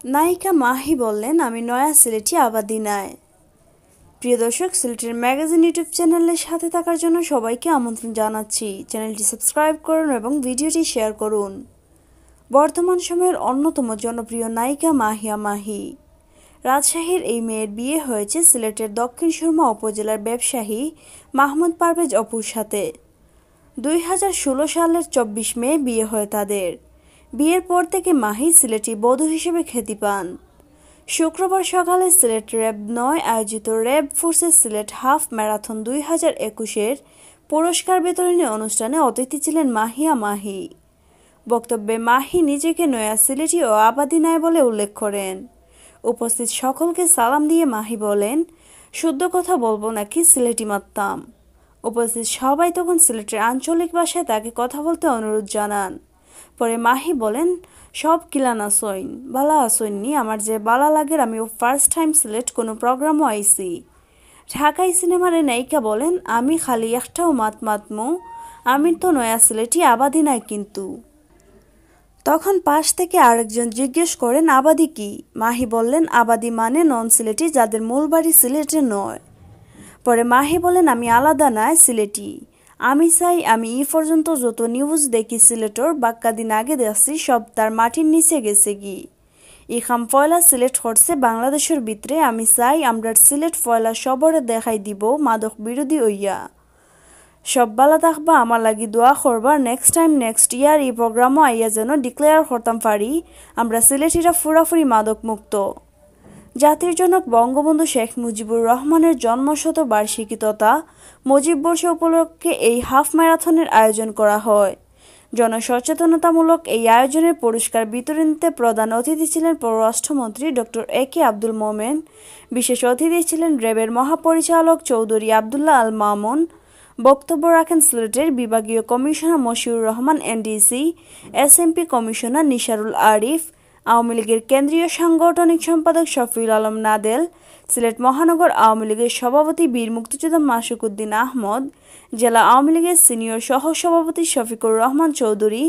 নায়িকা মাহি বললেন, আমি নয়া সিলেটি আবাদিনায়। প্রিয় দর্শক, সিলেটের ম্যাগাজিন ইউটিউব চ্যানেলের সাথে থাকার জন্য সবাইকে আমন্ত্রণ জানাচ্ছি। চ্যানেলটি সাবস্ক্রাইব করুন এবং ভিডিওটি শেয়ার করুন। বর্তমান সময়ের অন্যতম জনপ্রিয় নায়িকা মাহিয়া মাহি। রাজশাহীর এই মেয়ের বিয়ে হয়েছে সিলেটের দক্ষিণ সুরমা উপজেলার ব্যবসায়ী মাহমুদ পারভেজ অপুর সাথে। 2016 সালের 24 মে বিয়ে হয় তাদের। বিয়ের পর থেকে মাহি সিলেটি বধূ হিসেবে খ্যাতি পান। শুক্রবার সকালে সিলেট র্যাব 9 আয়োজিত র্যাব ফোর্সের সিলেট হাফ ম্যারাথন 2021-এর পুরস্কার বিতরণী অনুষ্ঠানে অতিথি ছিলেন মাহিয়া মাহি। বক্তব্যে মাহি নিজেকে নয়া সিলেটি ও আবাদিনায় বলে উল্লেখ করেন। উপস্থিত সকলকে সালাম দিয়ে মাহি বলেন, শুদ্ধ কথা বলবো নাকি সিলেটি মারতাম। উপস্থিত সবাই তখন সিলেটের আঞ্চলিক ভাষায় তাকে কথা বলতে অনুরোধ জানান। পরে মাহি বলেন, সব কিলান আসইন বালা আসইননি, আমার যে বালা লাগের আমি ফার্স্ট টাইম সিলেট কোনো প্রোগ্রামও আইছি। ঢাকাই সিনেমার নায়িকা বলেন, আমি খালি একটাও মাতমো, আমি তো নয়া সিলেটি আবাদি নাই কিন্তু। তখন পাশ থেকে আরেকজন জিজ্ঞেস করেন, আবাদি কি? মাহি বললেন, আবাদি মানে নন সিলেটি যাদের মূল বাড়ি সিলেটে নয়। পরে মাহি বলেন, আমি আলাদা নয় সিলেটি। আমি চাই আমি পর্যন্ত যত নিউজ দেখি সিলেটর বাক্কা দিন আগে দেখছি সব তার মাটির নিচে গেছে কি। ইখাম ফয়লা সিলেট হচ্ছে বাংলাদেশের ভিতরে, আমি চাই আমরা সিলেট ফয়লা সবরে দেখাই দিব মাদক বিরোধী হইয়া। সব বালা থাকবা, আমার লাগি দোয়া করবার। নেক্সট টাইম নেক্সট ইয়ার এই প্রোগ্রামও আইয়া যেন ডিক্লেয়ার করতাম পারি আমরা সিলেটিরা পুরাপুরি মাদক মুক্ত। জাতির জনক বঙ্গবন্ধু শেখ মুজিবুর রহমানের জন্মশতবার্ষিকী তথা মুজিব বর্ষ উপলক্ষে এই হাফ ম্যারাথনের আয়োজন করা হয়। জনসচেতনতামূলক এই আয়োজনের পুরস্কার বিতরণীতে প্রধান অতিথি ছিলেন পররাষ্ট্রমন্ত্রী ডক্টর একে আব্দুল মোমেন। বিশেষ অতিথি ছিলেন র্যাবের মহাপরিচালক চৌধুরী আবদুল্লাহ আল মামুন। বক্তব্য রাখেন সিলেটের বিভাগীয় commissioner Mashiur Rahman NDC, SMP commissioner Nisarul Arif, Awami লীগের কেন্দ্রীয় সাংগঠনিক সম্পাদক শফিউল আলম নাদেল, সিলেট মহানগর আওয়ামী লীগের সভাপতি বীর মুক্তিযোদ্ধা মাসুক উদ্দিন আহমদ, জেলা আওয়ামী লীগের সিনিয়র সহসভাপতি শফিকুর রহমান চৌধুরী,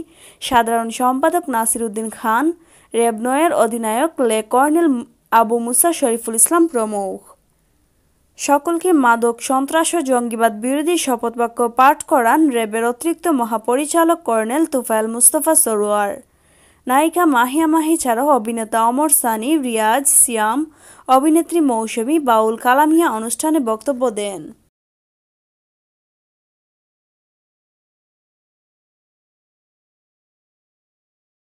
সাধারণ সম্পাদক নাসির উদ্দিন খান, র্যাব 9-এর অধিনায়ক লে কর্নেল আবু মুসা শরীফুল ইসলাম প্রমুখ। সকলকে মাদক সন্ত্রাস ও জঙ্গিবাদ বিরোধী শপথবাক্য পাঠ করান র্যাবের অতিরিক্ত মহাপরিচালক কর্নেল তুফাইল মুস্তফা সরোয়ার। নায়িকা মাহিয়া মাহি ছাড়াও অভিনেতা অমর সানি, রিয়াজ, সিয়াম, অভিনেত্রী মৌসুমী, বাউল কালামিয়া অনুষ্ঠানে বক্তব্য দেন।